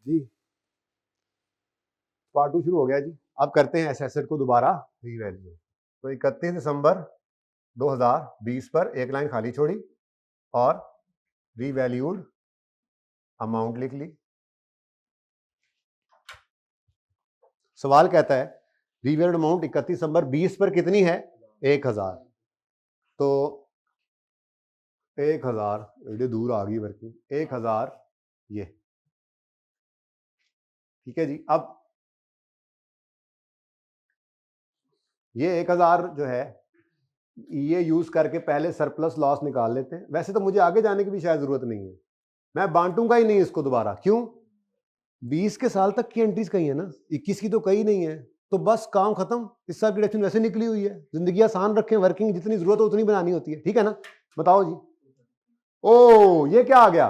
जी part 2 शुरू हो गया जी। अब करते हैं इस एसेट को दोबारा रीवैल्यू। तो 31 दिसंबर 2020 पर एक लाइन खाली छोड़ी और रीवैल्यूड अमाउंट लिख ली। सवाल कहता है रीवैल्यूड अमाउंट 31 दिसंबर 20 पर कितनी है? 1000। तो 1000 एडे दूर आ गई वर्किंग, 1000 ये ठीक है जी। अब ये 1000 जो है ये यूज करके पहले सरप्लस लॉस निकाल लेते हैं। वैसे तो मुझे आगे जाने की भी शायद जरूरत नहीं है, मैं बांटूंगा ही नहीं इसको दोबारा। क्यों? 20 के साल तक की एंट्रीज कही है ना, 21 की तो कही नहीं है, तो बस काम खत्म। इस साल की डिडक्शन वैसे निकली हुई है। जिंदगी आसान रखें, वर्किंग जितनी जरूरत हो उतनी बनानी होती है, ठीक है ना? बताओ जी। ओ ये क्या आ गया?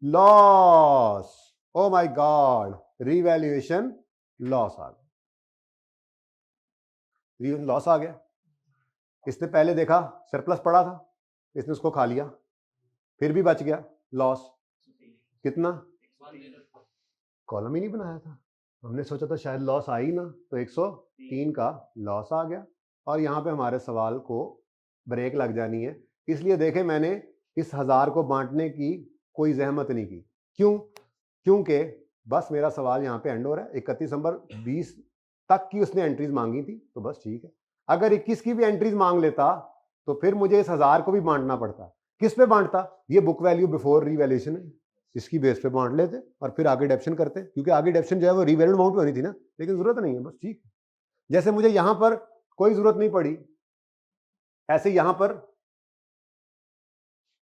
Loss. Oh my god, revaluation loss आ गया। लॉस आ गया। इसने पहले देखा सरप्लस पड़ा था, इसने उसको खा लिया, फिर भी बच गया लॉस। कितना? कॉलम ही नहीं बनाया था, हमने सोचा था शायद लॉस आई ना, तो 103 का लॉस आ गया। और यहाँ पे हमारे सवाल को ब्रेक लग जानी है, इसलिए देखें मैंने इस 1000 को बांटने की कोई जहमत नहीं की। क्यों? क्योंकि बस मेरा सवाल यहाँ पे एंड हो रहा है। 31 दिसंबर 20 तक की उसने एंट्रीज मांगी थी, तो बस ठीक है। अगर 21 की भी एंट्रीज मांग लेता तो फिर मुझे इस 1000 को भी बांटना पड़ता। किस पे बांटता? ये बुक वैल्यू बिफोर रीवैल्यूएशन है, इसकी बेस पे बांट लेते और फिर आगे डेप्शन करते, क्योंकि आगे डेप्शन जो है वो रीवैल्यूड अमाउंट होनी थी ना, लेकिन जरूरत नहीं है, बस ठीक। जैसे मुझे यहां पर कोई जरूरत नहीं पड़ी, ऐसे यहां पर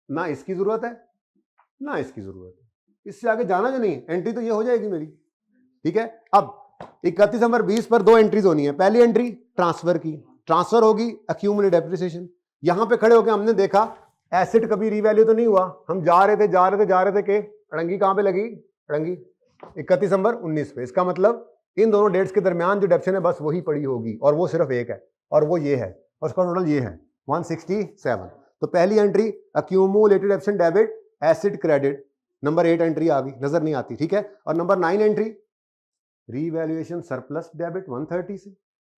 ना इसकी जरूरत है ना इसकी जरूरत है, इससे आगे जाना जो नहीं, एंट्री तो ये हो जाएगी मेरी, ठीक है। अब 31 दिसंबर 20 पर दो एंट्रीज होनी है। पहली एंट्री ट्रांसफर की, ट्रांसफर होगी एक्यूमुलेटेड डेप्रिसिएशन। यहां पे खड़े होकर हमने देखा एसेट कभी रीवैल्यू तो नहीं हुआ, हम जा रहे थे के अड़ंगी कहां पे लगी? अड़ंगी 31 दिसंबर 19 पे। इसका मतलब इन दोनों डेट्स के दरमियान जो डेप्शन है बस वही पड़ी होगी, और वो सिर्फ एक है, और वो ये है, और उसका टोटल ये है 167। तो पहली entry accumulated depreciation debit asset credit, number 8 entry आ गई, नजर नहीं आती, ठीक है। और number 9 entry revaluation surplus debit 130 से,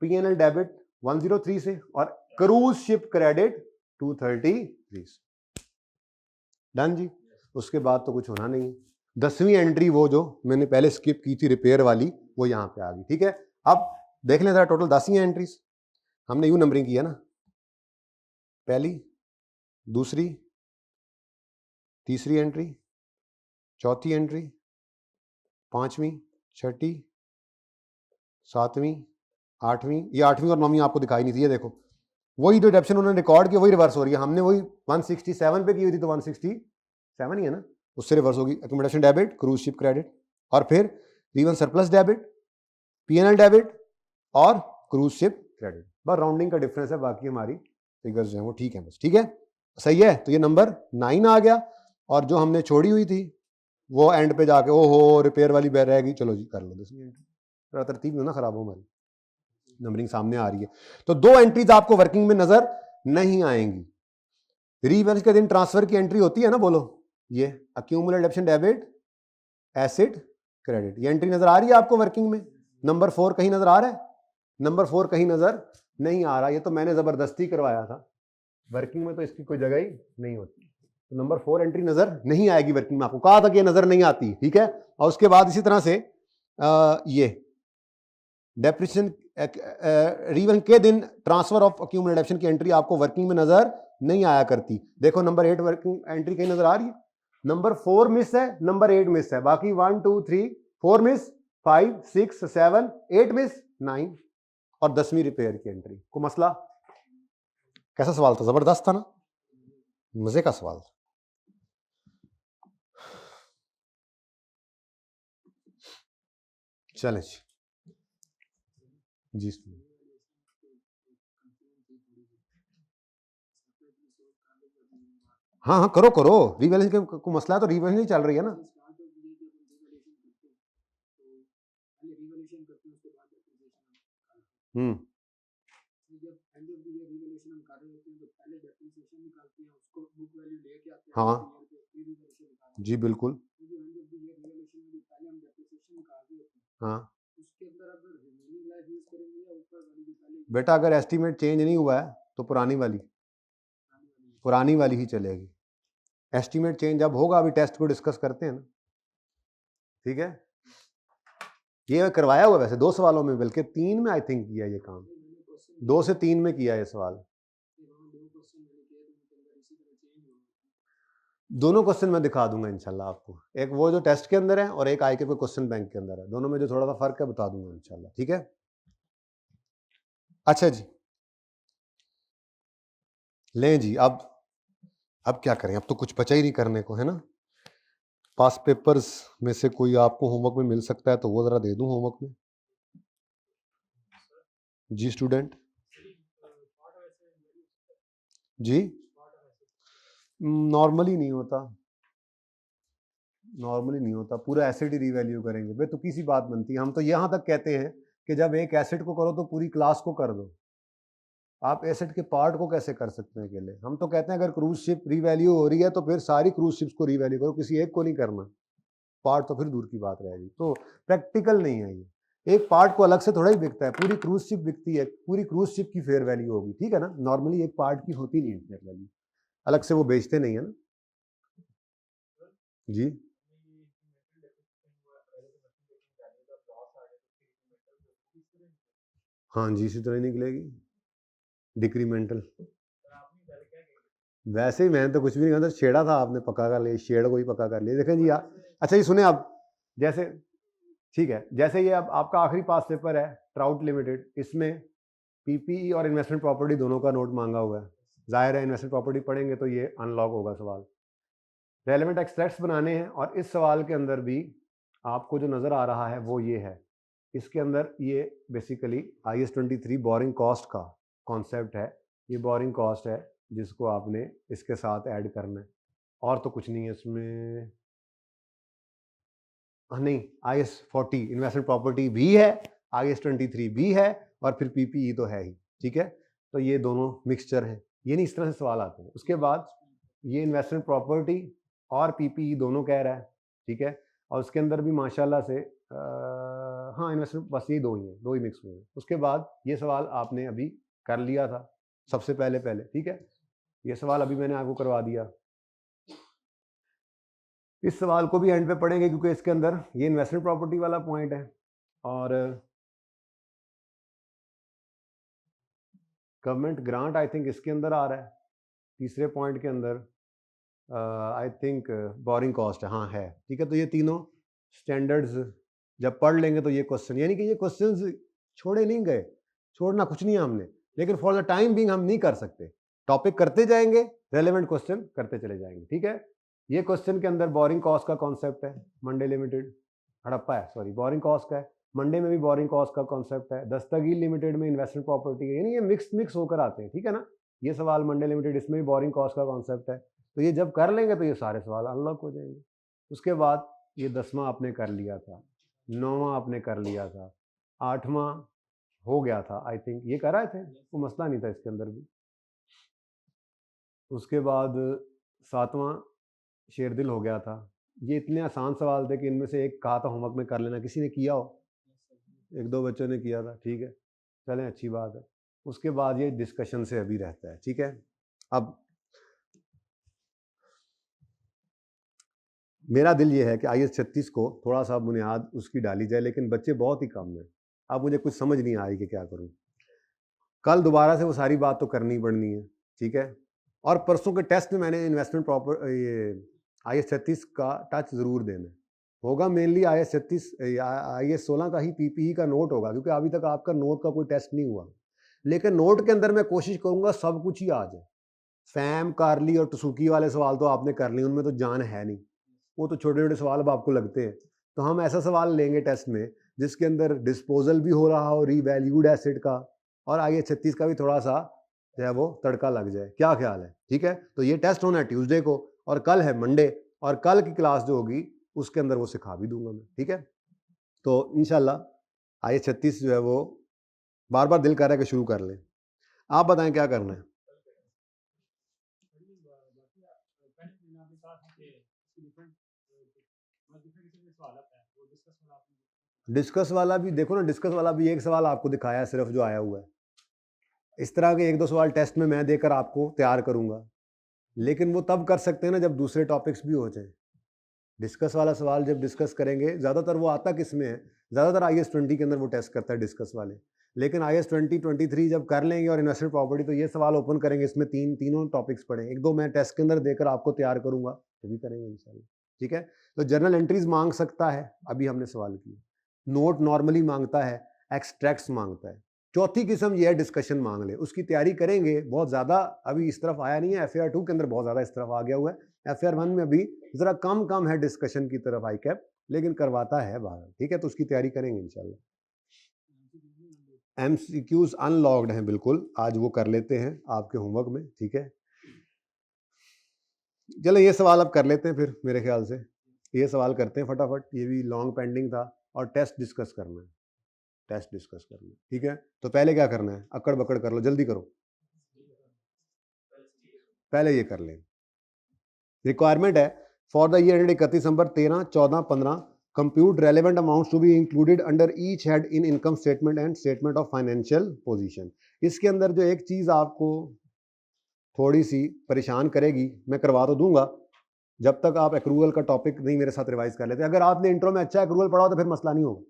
पीएनएल डेबिट 103 से, और क्रूज शिप क्रेडिट 233 से। डन जी। उसके बाद तो कुछ होना नहीं है। 10वीं एंट्री वो जो मैंने पहले स्किप की थी रिपेयर वाली, वो यहां पे आ गई, ठीक है। अब देख लें जरा टोटल 10 ही एंट्रीज हमने यू नंबरिंग किया ना, पहली, दूसरी, तीसरी एंट्री, चौथी एंट्री, पांचवी, छठी, सातवीं, आठवीं। ये आठवीं और नौवीं आपको दिखाई नहीं थी, ये देखो वही जो डेप्शन उन्होंने रिकॉर्ड किया वही रिवर्स हो रही है। हमने वही 167 पे की हुई थी, तो 167 ही है ना, उससे रिवर्स होगी। Accommodation debit, cruise ship credit, और फिर रीवन सरप्लस डेबिट, पीएनएल डेबिट और क्रूज शिप क्रेडिट। बस राउंडिंग का डिफरेंस है, बाकी हमारी फिगर्स जो है वो ठीक है, बस ठीक है, सही है। तो ये नंबर 9 आ गया, और जो हमने छोड़ी हुई थी वो एंड पे जाके ओहो रिपेयर वाली बैर रहेगी। चलो जी कर लो 10वीं एंट्री, तरतीब ना खराब हो हमारी, नंबरिंग सामने आ रही है। तो दो एंट्रीज आपको वर्किंग में नजर नहीं आएंगी। रीवैल्यूएशन के दिन ट्रांसफर की एंट्री होती है ना, बोलो, ये accumulated depreciation debit asset credit, ये एंट्री नजर आ रही है आपको वर्किंग में। नंबर 4 कहीं नजर आ रहा है? नंबर 4 कहीं नजर नहीं आ रहा, ये तो मैंने जबरदस्ती करवाया था, वर्किंग में तो इसकी कोई जगह ही नहीं होती। तो नंबर 4 एंट्री नजर नहीं आएगी वर्किंग में, आपको कहा था कि ये नजर नहीं आती, ठीक है। और उसके बाद इसी तरह से ये डेप्रिसिएशन रीवन के दिन ट्रांसफर ऑफ एक्यूमुलेटेड डेप्शन की एंट्री आपको वर्किंग में नजर नहीं आया करती। देखो नंबर 8 वर्किंग एंट्री कहीं नजर आ रही है, नंबर 4 मिस है, नंबर 8 मिस है, बाकी 1 2 3 4 मिस, 5 6 7 8 मिस, 9, और 10वीं रिपेयर की एंट्री। को मसला कैसा सवाल था? जबरदस्त था ना, मजे का सवाल था। चलें जी, हाँ हाँ करो करो, रीवैल्यूएशन को मसला है तो रीवैल्यूएशन ही चल रही है ना। हाँ जी बिल्कुल, हाँ बेटा, अगर एस्टीमेट चेंज नहीं हुआ है तो पुरानी वाली ही चलेगी। एस्टीमेट चेंज अब होगा, अभी टेस्ट को डिस्कस करते हैं ना, ठीक है। ये करवाया हुआ वैसे 2 सवालों में, बल्कि 3 में आई थिंक किया ये काम, 2 से 3 में किया ये सवाल। दोनों क्वेश्चन मैं दिखा दूंगा इंशाल्लाह आपको, एक वो जो टेस्ट के अंदर है और एक आई के क्वेश्चन बैंक के अंदर है, दोनों में जो थोड़ा सा फर्क है बता दूंगा इंशाल्लाह, ठीक है। अच्छा जी, लें जी, अब क्या करें, अब तो कुछ बचा ही नहीं करने को, है ना। पास पेपर्स में से कोई आपको होमवर्क में मिल सकता है तो वो जरा दे दूं होमवर्क में। जी स्टूडेंट जी, नॉर्मली नहीं होता, पूरा एसिड ही रिवैल्यू करेंगे भाई, तो किसी बात बनती है। हम तो यहाँ तक कहते हैं कि जब एक एसिड को करो तो पूरी क्लास को कर दो, आप एसिड के पार्ट को कैसे कर सकते हैं अकेले। हम तो कहते हैं अगर क्रूज शिप रिवैल्यू हो रही है तो फिर सारी क्रूज शिप्स को रिवैल्यू करो, किसी एक को नहीं करना, पार्ट तो फिर दूर की बात रहेगी। तो प्रैक्टिकल नहीं है ये, एक पार्ट को अलग से थोड़ा ही बिकता है, पूरी क्रूज शिप बिकती है, पूरी क्रूज शिप की फेयर वैल्यू होगी, ठीक है ना। नॉर्मली एक पार्ट की होती नहीं है फेयर वैल्यू, अलग से वो बेचते नहीं है ना जी। हाँ जी, इसी तरह निकलेगी डिक्रीमेंटल। वैसे ही मैंने तो कुछ भी नहीं कहा था, छेड़ा था आपने, पक्का कर लिया, शेड को ही पक्का कर लिया। देखें जी अच्छा ये सुने आप, जैसे ठीक है, जैसे ये अब आपका आखिरी पास पेपर है ट्राउट लिमिटेड, इसमें पीपीई और इन्वेस्टमेंट प्रॉपर्टी दोनों का नोट मांगा हुआ है। जाहिर है इन्वेस्टमेंट प्रॉपर्टी पढ़ेंगे तो ये अनलॉक होगा सवाल। रेलेवेंट एक्सट्रैक्ट्स बनाने हैं, और इस सवाल के अंदर भी आपको जो नज़र आ रहा है वो ये है, इसके अंदर ये बेसिकली IS 23 बोरिंग कॉस्ट का कॉन्सेप्ट है। ये बोरिंग कॉस्ट है जिसको आपने इसके साथ ऐड करना है, और तो कुछ नहीं है इसमें। नहीं, IS 40 इन्वेस्टमेंट प्रॉपर्टी भी है, IS 23 भी है, और फिर पीपीई तो है ही, ठीक है। तो ये दोनों मिक्सचर हैं, ये नहीं इस तरह से सवाल आते हैं। उसके बाद ये इन्वेस्टमेंट प्रॉपर्टी और पीपीई दोनों कह रहा है, ठीक है। और उसके अंदर भी माशाल्लाह से हाँ इन्वेस्टमेंट बस ये दो ही मिक्स हुए हैं। उसके बाद ये सवाल आपने अभी कर लिया था सबसे पहले, ठीक है, ये सवाल अभी मैंने आपको करवा दिया। इस सवाल को भी एंड पे पढ़ेंगे क्योंकि इसके अंदर ये इन्वेस्टमेंट प्रॉपर्टी वाला पॉइंट है, और गवर्नमेंट ग्रांट आई थिंक इसके अंदर आ रहा है तीसरे पॉइंट के अंदर, आई थिंक बोरिंग कॉस्ट है, हाँ है, ठीक है। तो ये तीनों स्टैंडर्ड्स जब पढ़ लेंगे तो ये क्वेश्चन, यानी कि ये क्वेश्चंस छोड़े नहीं गए, छोड़ना कुछ नहीं है हमने, लेकिन फॉर द टाइम बीइंग हम नहीं कर सकते, टॉपिक करते जाएंगे, रेलेवेंट क्वेश्चन करते चले जाएंगे, ठीक है। ये क्वेश्चन के अंदर बोरिंग कॉस्ट का कॉन्सेप्ट है, मंडे लिमिटेड हड़प्पा है, सॉरी बोरिंग कॉस्ट का है, मंडे में भी बोरिंग कॉस्ट का कॉन्सेप्ट है, दस्तगीर लिमिटेड में इन्वेस्टमेंट प्रॉपर्टी है, यानी ये मिक्स होकर आते हैं, ठीक है ना। ये सवाल मंडे लिमिटेड, इसमें भी बोरिंग कॉस्ट का कॉन्सेप्ट है। तो ये जब कर लेंगे तो ये सारे सवाल अनलॉक हो जाएंगे। उसके बाद ये 10वां आपने कर लिया था, 9वां आपने कर लिया था, 8वां हो गया था आई थिंक, ये कर आए थे, वो मसला नहीं था इसके अंदर भी। उसके बाद 7वां शेरदिल हो गया था। ये इतने आसान सवाल थे कि इनमें से एक कहा था होमवर्क में कर लेना, किसी ने किया हो? 1-2 बच्चों ने किया था, ठीक है, चलें अच्छी बात है। उसके बाद ये डिस्कशन से अभी रहता है, ठीक है। अब मेरा दिल ये है कि IS 36 को थोड़ा सा बुनियाद उसकी डाली जाए, लेकिन बच्चे बहुत ही कम हैं, अब मुझे कुछ समझ नहीं आ रही कि क्या करूं। कल दोबारा से वो सारी बात तो करनी पड़नी है, ठीक है। और परसों के टेस्ट में मैंने इन्वेस्टमेंट प्रॉपर ये IS 36 का टच ज़रूर देना होगा, मेनली IS 36 IS 16 का ही पीपीई का नोट होगा, क्योंकि अभी तक आपका नोट का कोई टेस्ट नहीं हुआ, लेकिन नोट के अंदर मैं कोशिश करूंगा सब कुछ ही आ जाए। फैम, कार्ली और टसुकी वाले सवाल तो आपने कर लिए, उनमें तो जान है नहीं, वो तो छोटे छोटे सवाल अब आपको लगते हैं। तो हम ऐसा सवाल लेंगे टेस्ट में जिसके अंदर डिस्पोजल भी हो रहा हो रीवैल्यूड एसिड का, और IS 36 का भी थोड़ा सा जो है वो तड़का लग जाए, क्या ख्याल है, ठीक है। तो ये टेस्ट होना है ट्यूसडे को, और कल है मंडे, और कल की क्लास जो होगी उसके अंदर वो सिखा भी दूंगा मैं, ठीक है। तो इंशाल्लाह IS 36 जो है वो बार बार दिल कर रहा है कि शुरू कर लें। आप बताएं क्या करना है। डिस्कस वाला भी देखो ना, डिस्कस वाला भी एक सवाल आपको दिखाया है सिर्फ जो आया हुआ है। इस तरह के 1-2 सवाल टेस्ट में मैं देकर आपको तैयार करूंगा, लेकिन वो तब कर सकते हैं ना जब दूसरे टॉपिक्स भी हो जाए। डिस्कस वाला सवाल जब डिस्कस करेंगे, ज़्यादातर वो आता किस में है, ज़्यादातर IAS 20 के अंदर वो टेस्ट करता है डिस्कस वाले, लेकिन IAS 2023 जब कर लेंगे और इन्वेस्टमेंट प्रॉपर्टी तो ये सवाल ओपन करेंगे, इसमें तीनों टॉपिक्स पढ़े, 1-2 मैं टेस्ट के अंदर देकर आपको तैयार करूंगा, तो भी करेंगे इंशाल्लाह। ठीक है, तो जर्नल एंट्रीज मांग सकता है, अभी हमने सवाल किया। नोट नॉर्मली मांगता है, एक्सट्रैक्ट्स मांगता है। चौथी किस्म ये है डिस्कशन मांग ले, उसकी तैयारी करेंगे। बहुत ज़्यादा अभी इस तरफ आया नहीं है, FAR 2 के अंदर बहुत ज़्यादा इस तरफ आ गया हुआ है, FAR 1 में अभी ज़रा कम है डिस्कशन की तरफ ICAP, लेकिन करवाता है बाहर। ठीक है, तो उसकी तैयारी करेंगे इंशाल्लाह। MCQs अनलॉग्ड हैं बिल्कुल, आज वो कर लेते हैं आपके होमवर्क में। ठीक है, चलो ये सवाल अब कर लेते हैं फिर, मेरे ख्याल से ये सवाल करते हैं फटाफट, ये भी लॉन्ग पेंडिंग था, और टेस्ट डिस्कस करना है, टेस्ट डिस्कस करना है। ठीक है, तो पहले क्या करना है, अकड़ बकड़ कर लो, जल्दी करो, पहले ये कर लें। रिक्वायरमेंट है for the year 31 December 13, 14, 15 compute relevant amounts to be included under each head in income statement and statement of financial position. इसके अंदर जो एक चीज आपको थोड़ी सी परेशान करेगी, मैं करवा तो दूंगा जब तक आप एक्रूवल का टॉपिक नहीं मेरे साथ रिवाइज कर लेते। अगर आपने इंट्रो में अच्छा एक्रूवल पढ़ा हो तो फिर मसला नहीं होगा।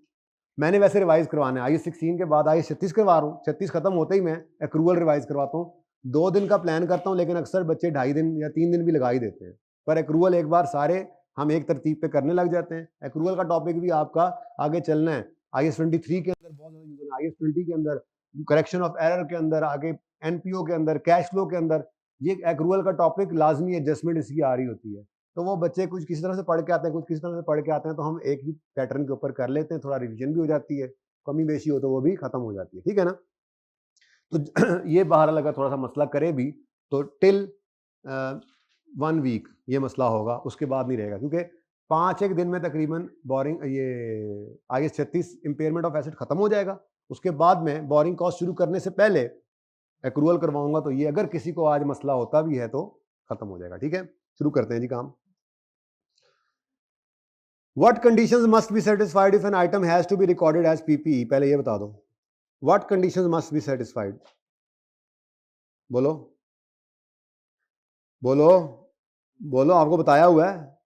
मैंने वैसे रिवाइज करवाना है, IAS 16 के बाद IAS 36 करवा रहा हूँ, 36 खत्म होते ही मैं एक्रूवल रिवाइज करवाता हूँ। 2 दिन का प्लान करता हूँ, लेकिन अक्सर बच्चे 2.5 दिन या 3 दिन भी लगा ही देते हैं, पर एक्रूवल एक बार सारे हम एक तरतीब पे करने लग जाते हैं। एक्रूवल का टॉपिक भी आपका आगे चलना है। IAS 23 के अंदर बहुत ज्यादा यूज होना है, IAS 20 के अंदर, करेक्शन ऑफ एरर के अंदर, आगे NPO के अंदर, कैश फ्लो के अंदर, ये एक्रूवल का टॉपिक लाजमी एडजस्टमेंट इसकी आ रही होती है। तो वो बच्चे कुछ किसी तरह से पढ़ के आते हैं, कुछ किसी तरह से पढ़ के आते हैं, तो हम एक ही पैटर्न के ऊपर कर लेते हैं, थोड़ा रिवीजन भी हो जाती है, कमी बेशी हो तो वो भी खत्म हो जाती है। ठीक है ना, तो ये बहरहाल अगर थोड़ा सा मसला करे भी तो टिल 1 वीक ये मसला होगा, उसके बाद नहीं रहेगा, क्योंकि 5-1 दिन में तकरीबन बोरिंग ये IAS 36 इम्पेयरमेंट ऑफ एसेट खत्म हो जाएगा। उसके बाद में बोरिंग कॉस्ट शुरू करने से पहले एक्रूवल करवाऊंगा, तो ये अगर किसी को आज मसला होता भी है तो खत्म हो जाएगा। ठीक है, शुरू करते हैं जी काम। What conditions must be satisfied if an item has to be recorded as PPE? पहले ये बता दो, What conditions must be satisfied? बोलो बोलो बोलो, आपको बताया हुआ है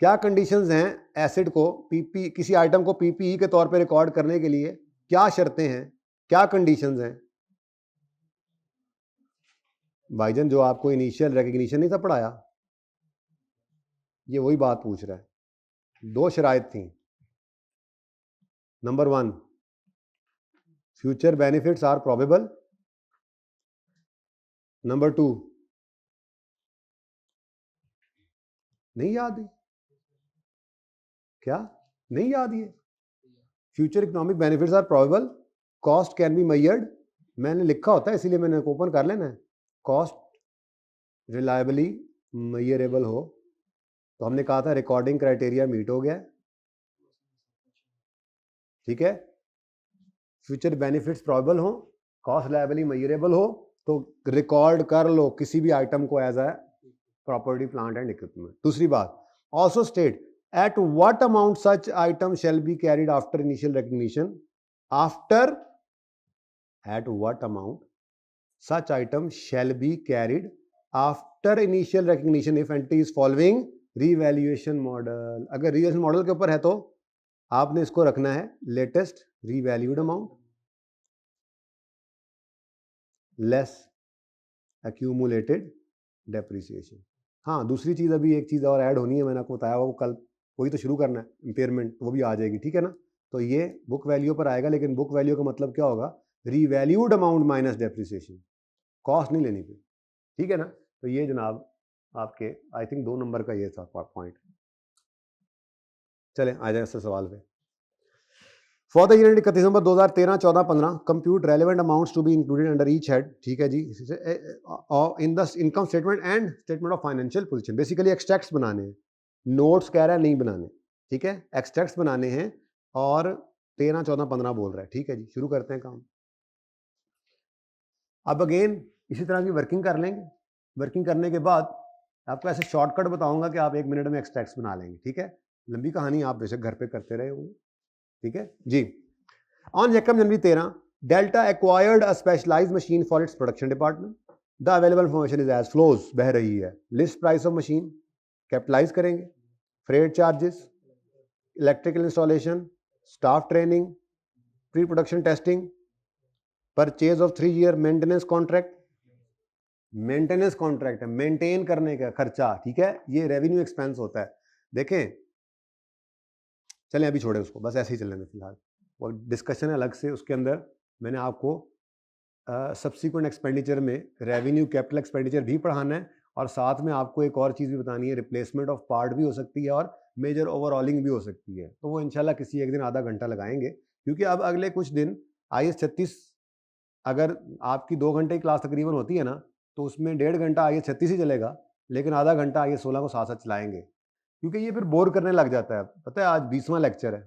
क्या कंडीशंस हैं एसिड को पीपी, किसी आइटम को PPE के तौर पे रिकॉर्ड करने के लिए, क्या शर्तें हैं, क्या कंडीशंस हैं? भाईजान जो आपको इनिशियल रिकग्निशन नहीं था पढ़ाया, ये वही बात पूछ रहा है। 2 शराइत थी। Number 1, future benefits are probable. Number 2, नहीं याद है क्या? नहीं याद है? Future economic benefits are probable, cost can be measured, मैंने लिखा होता है इसीलिए मैंने ओपन कर लेना है। कॉस्ट रिलायबली मेजरेबल हो, तो हमने कहा था रिकॉर्डिंग क्राइटेरिया मीट हो गया। ठीक है, फ्यूचर बेनिफिट्स प्रोबेबल हो, कॉस्ट रिलायबली मेजरेबल हो, तो रिकॉर्ड कर लो किसी भी आइटम को as a property, plant and equipment. दूसरी बात, also state at what amount such item shall be carried after initial recognition, at what amount such item shall be carried after initial recognition if entity is following revaluation model। अगर revaluation model के ऊपर है तो आपने इसको रखना है latest revalued amount less accumulated depreciation। हाँ, दूसरी चीज अभी एक चीज और ऐड होनी है, मैंने आपको बताया वो कल, वही तो शुरू करना है, इम्पेयरमेंट वो भी आ जाएगी। ठीक है ना, तो ये बुक वैल्यू पर आएगा, लेकिन बुक वैल्यू का मतलब क्या होगा, revalued amount minus depreciation, cost नहीं लेनी फिर। ठीक है ना, तो ये जनाब आपके आई थिंक 2 नंबर का ये था पॉइंट। चले आ जाए इससे सवाल पे। For the year 31 December 2013, 14, 15 compute relevant amounts to be included under each head. ठीक है जी, in the income statement and statement of financial position. Basically extracts बनाने हैं, नोट्स कह रहा है नहीं बनाने। ठीक है, एक्सट्रैक्ट्स बनाने हैं, और 13, 14, 15 बोल रहा है। ठीक है जी, शुरू करते हैं काम। अब अगेन इसी तरह की वर्किंग कर लेंगे। वर्किंग करने के बाद आपको ऐसे शॉर्टकट बताऊंगा कि आप 1 मिनट में एक्सट्रैक्ट्स बना लेंगे। ठीक है, लंबी कहानी आप बेशक घर पे करते रहे होंगे, ठीक है जी। ऑन यकम January 13 Delta acquired a specialized machine for its production department. The available information is as follows, बह रही है। List price of machine capitalize करेंगे, freight charges, electrical installation, staff training, pre production testing, purchase of 3 year maintenance contract, maintenance contract है, maintain करने का खर्चा, ठीक है, ये रेवेन्यू एक्सपेंस होता है। देखें, चलें अभी छोड़े उसको, बस ऐसे ही चलेंगे फिलहाल, वो डिस्कशन है अलग से। उसके अंदर मैंने आपको सब्सिक्वेंट एक्सपेंडिचर में रेवेन्यू कैपिटल एक्सपेंडिचर भी पढ़ाना है, और साथ में आपको एक और चीज़ भी बतानी है, रिप्लेसमेंट ऑफ पार्ट भी हो सकती है और मेजर ओवरऑलिंग भी हो सकती है। तो वो इंशाल्लाह किसी एक दिन आधा घंटा लगाएंगे, क्योंकि अब अगले कुछ दिन IS 36 अगर आपकी 2 घंटे की क्लास तकरीबन होती है ना, तो उसमें 1.5 घंटा IS 36 ही चलेगा, लेकिन आधा घंटा IS 16 को साथ साथ चलाएंगे, क्योंकि ये फिर बोर करने लग जाता है। पता है आज 20वां लेक्चर है,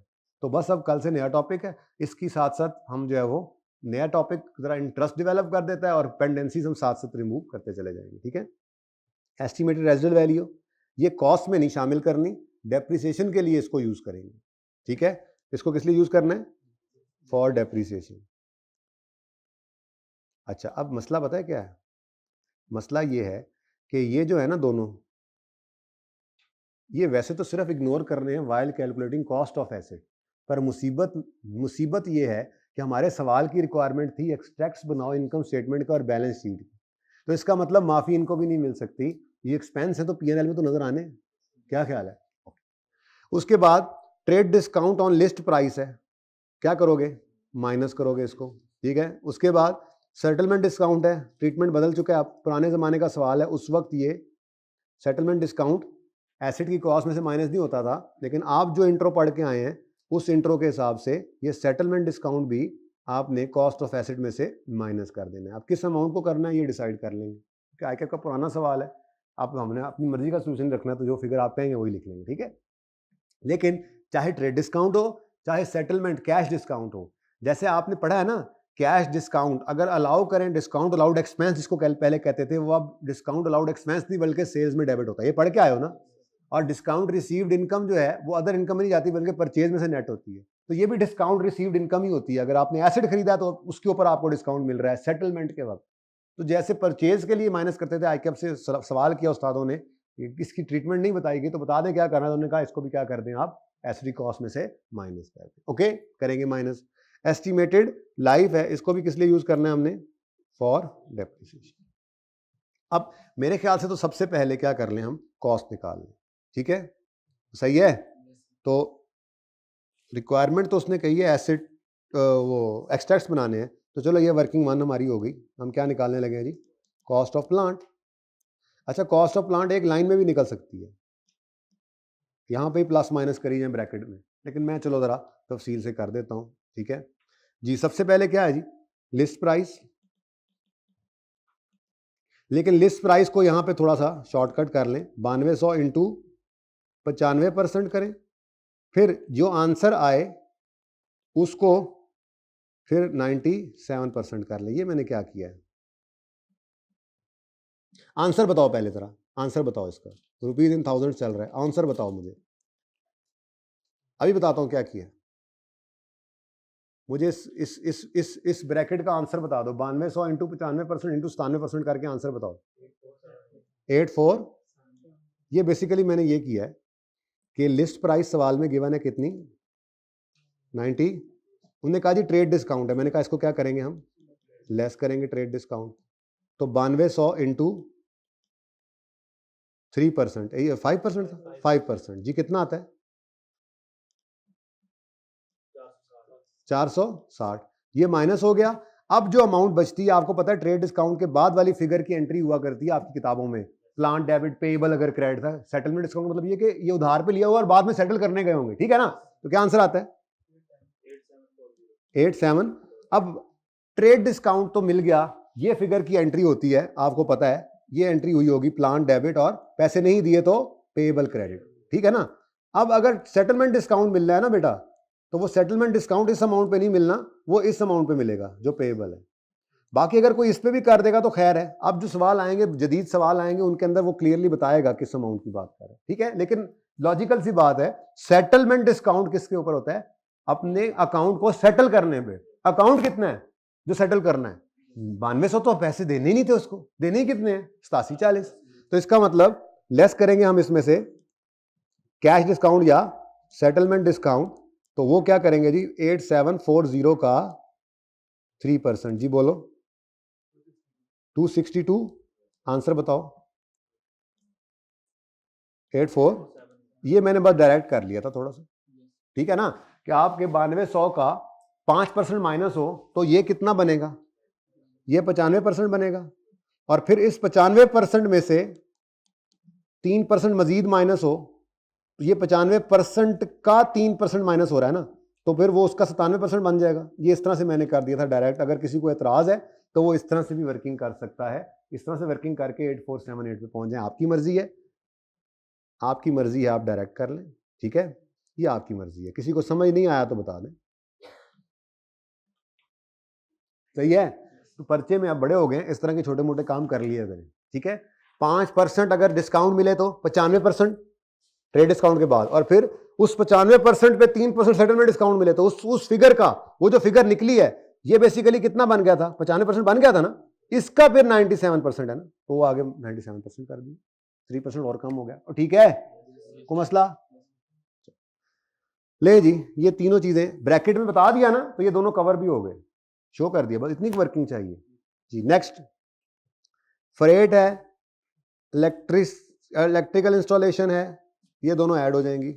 तो बस अब कल से नया टॉपिक है, इसकी साथ साथ हम जो है वो नया टॉपिक ज़रा इंटरेस्ट डेवलप कर देता है और पेंडेंसीज हम साथ साथ रिमूव करते चले जाएंगे, ठीक है। एस्टिमेटेड रेजिडुअल वैल्यू, ये कॉस्ट में नहीं शामिल करनी, डेप्रिसिएशन के लिए इसको यूज़ करेंगे, ठीक है। इसको किस लिए यूज़ करना है? For depreciation. अच्छा, अब मसला पता है क्या है? मसला ये है कि ये जो है ना दोनों, ये वैसे तो सिर्फ इग्नोर कर रहे हैं while calculating cost of asset, पर मुसीबत ये है कि हमारे सवाल की रिक्वायरमेंट थी एक्सट्रैक्ट्स बनाओ इनकम स्टेटमेंट का और बैलेंस शीट की, तो इसका मतलब माफ़ी इनको भी नहीं मिल सकती, ये एक्सपेंस है तो P&L में तो नज़र आने। क्या ख्याल है? उसके बाद trade discount on list price है, क्या करोगे? माइनस करोगे इसको, ठीक है। उसके बाद सेटलमेंट डिस्काउंट है, ट्रीटमेंट बदल चुका है, आप पुराने ज़माने का सवाल है, उस वक्त ये सेटलमेंट डिस्काउंट एसेट की कॉस्ट में से माइनस नहीं होता था, लेकिन आप जो इंट्रो पढ़ के आए हैं उस इंट्रो के हिसाब से ये सेटलमेंट डिस्काउंट भी आपने कॉस्ट ऑफ एसेट में से माइनस कर देना है। आप किस अमाउंट को करना है ये डिसाइड कर लेंगे, क्योंकि आईकैप का पुराना सवाल है, आप हमने अपनी मर्जी का सोल्यूशन रखना है, तो जो फिगर आप कहेंगे वही लिख लेंगे, ठीक है। लेकिन चाहे ट्रेड डिस्काउंट हो चाहे सेटलमेंट कैश डिस्काउंट हो, जैसे आपने पढ़ा है ना, कैश डिस्काउंट अगर अलाउ करें, डिस्काउंट अलाउड एक्सपेंस जिसको पहले कहते थे, वो अब डिस्काउंट अलाउड एक्सपेंस नहीं बल्कि सेल्स में डेबिट होता है, ये पढ़ के आए हो ना। और डिस्काउंट रिसीव्ड इनकम जो है वो अदर इनकम में नहीं जाती बल्कि परचेज में से नेट होती है, तो ये भी डिस्काउंट रिसीव्ड इनकम ही होती है। अगर आपने एसेट खरीदा तो उसके ऊपर आपको डिस्काउंट मिल रहा है सेटलमेंट के वक्त। तो जैसे परचेज के लिए माइनस करते थे, आईकैप से सवाल किया उस्तादों ने, इसकी ट्रीटमेंट नहीं बताई गई, तो बता दें क्या करना है, उन्होंने कहा इसको भी क्या कर दें आप एसेट कॉस्ट में से माइनस कर दें, ओके करेंगे माइनस। एस्टिमेटेड लाइफ है, इसको भी किस लिए यूज करना है हमने? For depreciation. अब मेरे ख्याल से तो सबसे पहले क्या कर लें, हम कॉस्ट निकाल लें, ठीक है, सही है। तो रिक्वायरमेंट तो उसने कही है एसेट वो एक्सट्रैक्ट्स बनाने हैं, तो चलो ये वर्किंग वन हमारी हो गई। हम क्या निकालने लगे हैं जी? Cost of plant. अच्छा, कॉस्ट ऑफ प्लांट एक लाइन में भी निकल सकती है, यहाँ पे प्लस माइनस करी जाए ब्रैकेट में, लेकिन मैं चलो ज़रा तफसील से कर देता हूँ, ठीक है जी। सबसे पहले क्या है जी? List price. लेकिन लिस्ट प्राइस को यहाँ पे थोड़ा सा शॉर्टकट कर लें, 9200 इंटू 95% करें, फिर जो आंसर आए उसको फिर 97% कर लें। ये मैंने क्या किया है, आंसर बताओ पहले ज़रा, आंसर बताओ इसका, रुपीज इन थाउजेंड चल रहा है, आंसर बताओ मुझे, अभी बताता हूँ क्या किया। मुझे इस ब्रैकेट का आंसर बता दो, 9200 इंटू 95% इंटू 97% करके आंसर बताओ। 84। ये बेसिकली मैंने ये किया है कि लिस्ट प्राइस सवाल में गिवन है कितनी, 90। उन्होंने कहा जी ट्रेड डिस्काउंट है, मैंने कहा इसको क्या करेंगे हम, लेस करेंगे ट्रेड डिस्काउंट, तो 9200 इंटू 3%, 5%, 5% जी कितना आता है? 460। ये माइनस हो गया। अब जो अमाउंट बचती है, आपको पता है ट्रेड डिस्काउंट के बाद वाली फिगर की एंट्री हुआ करती है आपकी किताबों में, प्लांट डेबिट पेएबल अगर क्रेडिट था, सेटलमेंट डिस्काउंट मतलब ये कि ये उधार पे लिया हुआ और बाद में सेटल करने गए होंगे, ठीक है ना। तो क्या आंसर आता है? 87। अब ट्रेड डिस्काउंट तो मिल गया, ये फिगर की एंट्री होती है, आपको पता है ये एंट्री हुई होगी प्लांट डेबिट और पैसे नहीं दिए तो पेएबल क्रेडिट, ठीक है ना। अब अगर सेटलमेंट डिस्काउंट मिल रहा है ना बेटा, तो वो सेटलमेंट डिस्काउंट इस अमाउंट पे नहीं मिलना, वो इस अमाउंट पे मिलेगा जो पेएबल है। बाकी अगर कोई इस पे भी कर देगा तो खैर है। अब जो सवाल आएंगे, जदीद सवाल आएंगे, उनके अंदर वो क्लियरली बताएगा किस अमाउंट की बात कर रहे हैं, ठीक है। लेकिन लॉजिकल सी बात है, सेटलमेंट डिस्काउंट किसके ऊपर होता है? अपने अकाउंट को सेटल करने पे। अकाउंट कितना है जो सेटल करना है? 9200 तो पैसे देने ही नहीं थे उसको, देने ही कितने हैं? 8740। तो इसका मतलब लेस करेंगे हम इसमें से कैश डिस्काउंट या सेटलमेंट डिस्काउंट, तो वो क्या करेंगे जी? 8740 का 3%। जी बोलो, 262। आंसर बताओ। 84। ये मैंने बस डायरेक्ट कर लिया था थोड़ा सा, ठीक है ना, कि आपके 9200 का 5% माइनस हो तो ये कितना बनेगा? ये 95% बनेगा। और फिर इस 95% में से 3% मजीद माइनस हो तो ये 95% का 3% माइनस हो रहा है ना, तो फिर वो उसका 97% बन जाएगा। ये इस तरह से मैंने कर दिया था डायरेक्ट। अगर किसी को एतराज है तो वो इस तरह से भी वर्किंग कर सकता है, इस तरह से वर्किंग करके 8478 पे पहुंच जाए। आपकी मर्जी है, आपकी मर्जी है, आप डायरेक्ट कर लें, ठीक है, ये आपकी मर्जी है। किसी को समझ नहीं आया तो बता दें, सही है। तो पर्चे में आप बड़े हो गए, इस तरह के छोटे मोटे काम कर लिए करें, ठीक है। 5% अगर डिस्काउंट मिले तो 95% ट्रेड डिस्काउंट के बाद, और फिर उस 95% पे 3% सेटलमेंट डिस्काउंट मिले तो उस फिगर का, वो जो फिगर निकली है, ये बेसिकली कितना बन गया था? 95% बन गया था ना, इसका फिर 97% है ना, तो वो आगे 97% कर दिया, 3% और कम हो गया। और ठीक है, कोई मसला? ले जी, ये तीनों चीजें ब्रैकेट में बता दिया ना, तो ये दोनों कवर भी हो गए, शो कर दिया, बस इतनी वर्किंग चाहिए जी। नेक्स्ट फ्रेट है, इलेक्ट्रिकल इंस्टॉलेशन है, ये दोनों ऐड हो जाएंगी।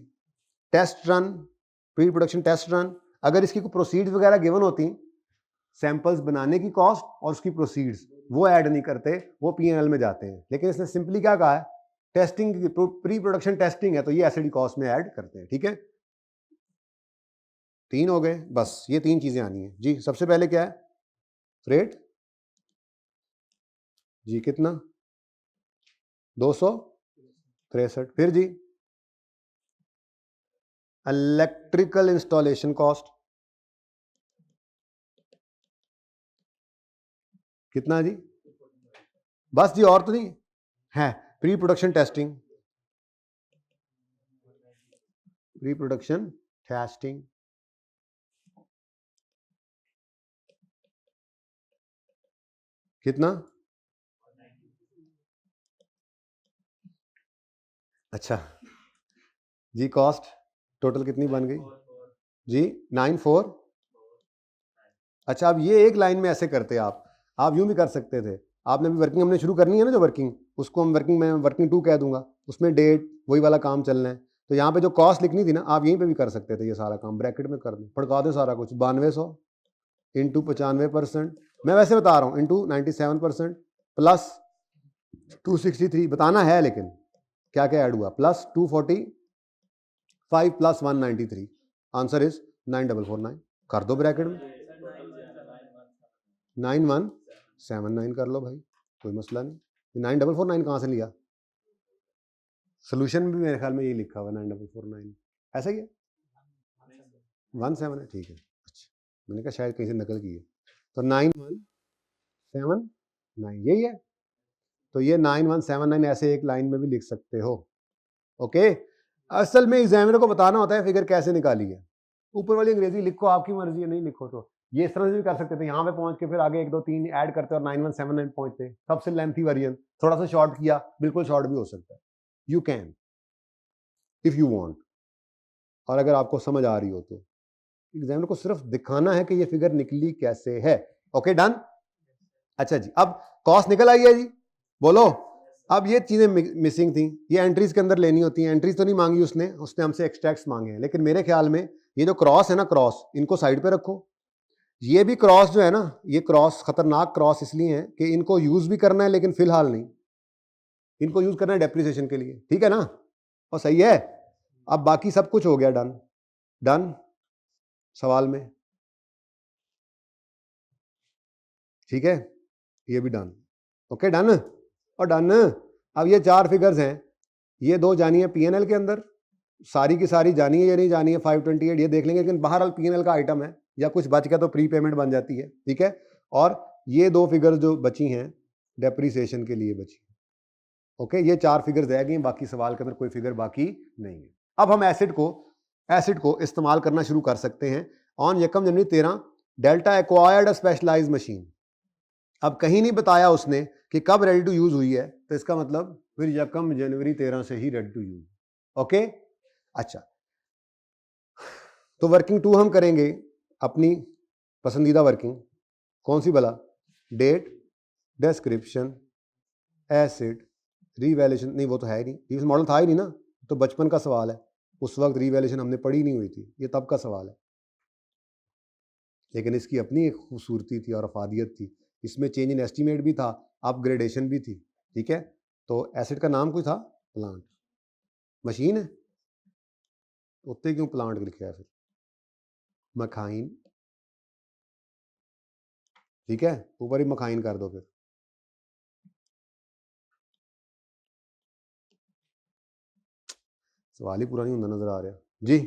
Test run, pre production test run, अगर इसकी कोई प्रोसीड्स वगैरह गिवन होती, सैंपल्स बनाने की कॉस्ट और उसकी प्रोसीड्स, वो ऐड नहीं करते, वो P&L में जाते हैं। लेकिन इसने सिंपली क्या कहा है? टेस्टिंग की प्री प्रोडक्शन टेस्टिंग है, तो ये एसडी कॉस्ट में ऐड करते हैं, ठीक है। 3 हो गए, बस ये 3 चीजें आनी है जी। सबसे पहले क्या है? फ्रेट जी, कितना? 263। फिर जी इलेक्ट्रिकल इंस्टॉलेशन कॉस्ट कितना जी? बस जी, और तो नहीं है। Pre production testing, pre production testing कितना? अच्छा जी, कॉस्ट टोटल कितनी बन गई जी? 94। अच्छा, अब ये एक लाइन में ऐसे करते आप यूं भी कर सकते थे। आपने भी वर्किंग हमने शुरू करनी है ना, जो वर्किंग, उसको हम वर्किंग में वर्किंग 2 कह दूंगा, उसमें डेट वही वाला काम चलना है। तो यहाँ पे जो कॉस्ट लिखनी थी ना, आप यहीं पे भी कर सकते थे, ये सारा काम ब्रैकेट में कर दें, पड़का दें सारा कुछ। 9200 इंटू 95%, मैं वैसे बता रहा हूँ, इंटू 97% प्लस 263 बताना है, लेकिन क्या क्या ऐड हुआ? Plus 245 plus 193, answer is 9449। कर दो ब्रैकेट में, 9179 कर लो भाई, कोई मसला नहीं। 9449 कहाँ से लिया? सोल्यूशन में भी मेरे ख्याल में यही लिखा हुआ 9449, ऐसा ही है, 17 है, ठीक है। अच्छा, मैंने कहा शायद कहीं से नकल की है। तो 9179 यही है, तो ये 9179 ऐसे एक लाइन में भी लिख सकते हो, ओके। असल में एग्जामिनर को बताना होता है फिगर कैसे निकाली है। ऊपर वाली अंग्रेजी लिखो, आपकी मर्जी है, नहीं लिखो तो ये इस तरह से भी कर सकते थे। यहाँ पे पहुंच के फिर आगे 1 2 3 ऐड करते और 9179 पहुंचते, सबसे लेंथी वेरिएंट, थोड़ा सा शॉर्ट किया, बिल्कुल शॉर्ट भी हो सकता है। You can if you want, और अगर आपको समझ आ रही हो तो। एग्जामिनर को सिर्फ दिखाना है कि ये फिगर निकली कैसे है, ओके डन। अच्छा जी, अब कॉस्ट निकल आई है जी, बोलो। अब ये चीजें मिसिंग थी, ये एंट्रीज के अंदर लेनी होती हैं। एंट्रीज तो नहीं मांगी उसने हमसे एक्सट्रैक्ट्स मांगे हैं, लेकिन मेरे ख्याल में ये जो क्रॉस है ना, क्रॉस, इनको साइड पे रखो। ये भी क्रॉस जो है ना, ये क्रॉस खतरनाक क्रॉस इसलिए है कि इनको यूज भी करना है, लेकिन फिलहाल नहीं, इनको यूज करना है डेप्रिसिएशन के लिए, ठीक है ना, और सही है। अब बाकी सब कुछ हो गया डन, डन सवाल में, ठीक है, ये भी डन, ओके डन और डन। अब ये 4 फिगर्स हैं, ये 2 जानी है P&L के अंदर, सारी की सारी जानी है, ये नहीं जानी है 528, ये देख लेंगे, लेकिन बहरहाल P&L का आइटम है, या कुछ बच गया तो प्री पेमेंट बन जाती है, ठीक है। और ये 2 फिगर्स जो बची हैं डेप्रिसिएशन के लिए बची, ओके, ये 4 फिगर्स रह गई, बाकी सवाल के अंदर कोई फिगर बाकी नहीं है। अब हम एसिड को इस्तेमाल करना शुरू कर सकते हैं। ऑन यकम January 13 Delta acquired a specialized machine. अब कहीं नहीं बताया उसने कि कब रेडी टू यूज हुई है, तो इसका मतलब फिर यकम जनवरी 13 से ही रेडी टू यूज। ओके, अच्छा, तो वर्किंग 2 हम करेंगे अपनी पसंदीदा वर्किंग। कौन सी भला? Date, description, asset, revaluation. नहीं, वो तो है ही नहीं, प्रीवियस मॉडल था ही नहीं ना, तो बचपन का सवाल है, उस वक्त रीवैल्यूएशन हमने पढ़ी नहीं हुई थी, ये तब का सवाल है। लेकिन इसकी अपनी एक खूबसूरती थी और अफादियत थी, इसमें चेंज इन एस्टीमेट भी था, अपग्रेडेशन भी थी। ठीक है, तो एसिड का नाम कोई था? प्लांट। मशीन है, उत्ते क्यों प्लांट लिखा है फिर? मखाइन। ठीक है, ऊपर ही मखाइन कर दो फिर। सवाल ही पूरा नहीं होता नजर आ रहा जी।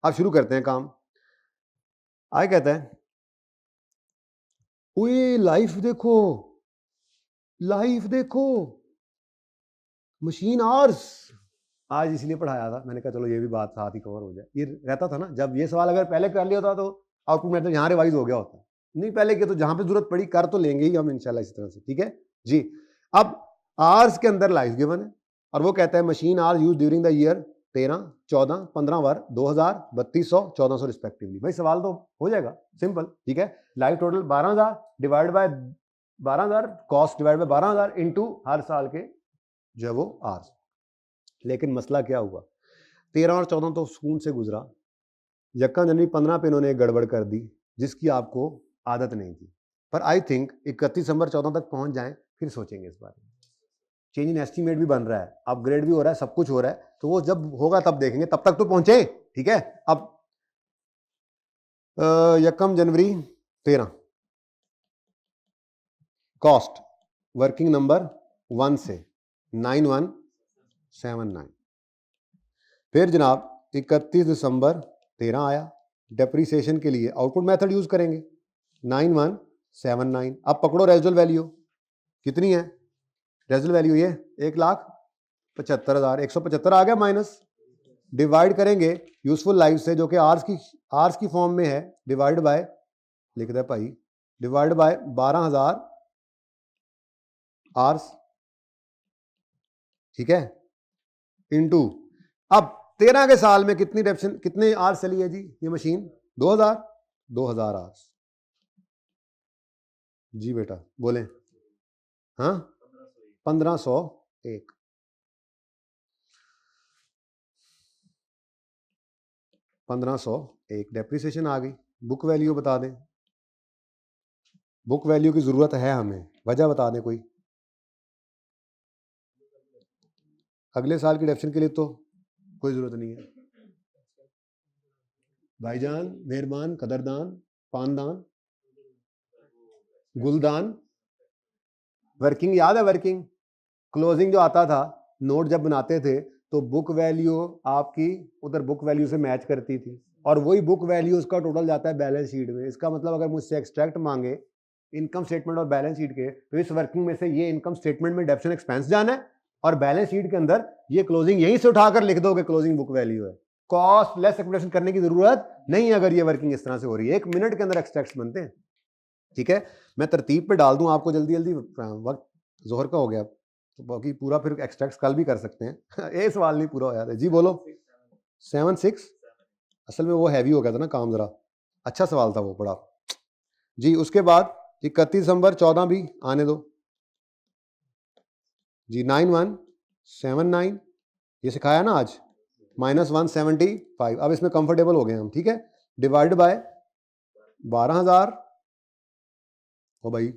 अब शुरू करते हैं काम। आए कहता है, ओए लाइफ देखो, लाइफ देखो, मशीन आर्स। आज इसलिए पढ़ाया था, मैंने कहा चलो ये भी बात साथ ही कवर हो जाए। ये रहता था ना, जब ये सवाल अगर पहले कर लिया होता तो आउटपुट मेथड यहाँ रिवाइज हो गया होता। नहीं पहले किया तो जहां पे जरूरत पड़ी कर तो लेंगे ही हम इंशाल्लाह इस तरह से। ठीक है जी। अब आर्स के अंदर लाइफ गिवन है और वो कहता है machine are used during the year 13, 14, 15 वर्ष 2000, 3200, 1400 रिस्पेक्टिवली। भाई सवाल तो हो जाएगा सिंपल। ठीक है, life total 12000 divide by 12000, cost divide by 12000 into हर साल के जो है वो आर्स। लेकिन मसला क्या हुआ, 13 और 14 तो सुकून से गुजरा, यक्का जनवरी 15 पे इन्होंने गड़बड़ कर दी जिसकी आपको आदत नहीं थी। पर आई थिंक 31 दिसंबर 14 तक पहुंच जाएं, फिर सोचेंगे इस बारे में। चेंज इन एस्टीमेट भी बन रहा है, अपग्रेड भी हो रहा है, सब कुछ हो रहा है, तो वो जब होगा तब देखेंगे, तब तक तो पहुंचे। ठीक है, अब यक्कम जनवरी 13 कॉस्ट वर्किंग नंबर 1 से 9179। फिर जनाब 31 दिसंबर 13 आया, डेप्रीसिएशन के लिए आउटपुट मेथड यूज करेंगे 9179। अब पकड़ो रेजुअल वैल्यू कितनी है, रेजुअल वैल्यू ये 1,75,000, 175 आ गया माइनस, डिवाइड करेंगे यूजफुल लाइफ से जो कि आर्स की फॉर्म में है, डिवाइड बाय लिख दे भाई, डिवाइड बाय 12,000 आर्स। ठीक है, इनटू अब 13 के साल में कितनी डेप्शन कितने आर्स चली है जी ये मशीन? 2000 आर्स। जी बेटा बोले, हाँ 1501। 1501 डेप्रिसिएशन आ गई। बुक वैल्यू बता दें, बुक वैल्यू की जरूरत है हमें, वजह बता दें कोई। अगले साल की डेप्शन के लिए तो कोई जरूरत नहीं है। भाईजान, मेहरबान, कदरदान, पानदान, गुलदान, वर्किंग याद है? वर्किंग क्लोजिंग जो आता था, नोट जब बनाते थे तो बुक वैल्यू आपकी उधर बुक वैल्यू से मैच करती थी और वही बुक वैल्यू उसका टोटल जाता है बैलेंस शीट में। इसका मतलब अगर मुझसे एक्सट्रैक्ट मांगे इनकम स्टेटमेंट और बैलेंस शीट के, तो इस वर्किंग में से ये इनकम स्टेटमेंट में डेप्शन एक्सपेंस जाना है और बैलेंस शीट के अंदर ये क्लोजिंग यहीं से उठाकर लिख दोगे क्लोजिंग बुक वैल्यू है। कॉस्ट लेस एक्सपेक्टेशन करने की जरूरत नहीं अगर ये वर्किंग इस तरह से हो रही है। 1 मिनट के अंदर एक्सट्रैक्ट्स बनते हैं। ठीक है, मैं तरतीब पे डाल दूं आपको जल्दी जल्दी, वक्त जोहर का हो गया तो बाकी पूरा फिर एक्सट्रैक्ट्स कल भी कर सकते हैं। ये सवाल नहीं पूरा होया था जी, बोलो 7-6। असल में वो हैवी हो गया था ना काम जरा, अच्छा सवाल था वो बड़ा जी। उसके बाद 31 दिसंबर 14 भी आने दो जी, 9179 ये सिखाया ना आज, -175। अब इसमें कंफर्टेबल हो गए हम। ठीक है, डिवाइड बाय 12,000 हो भाई,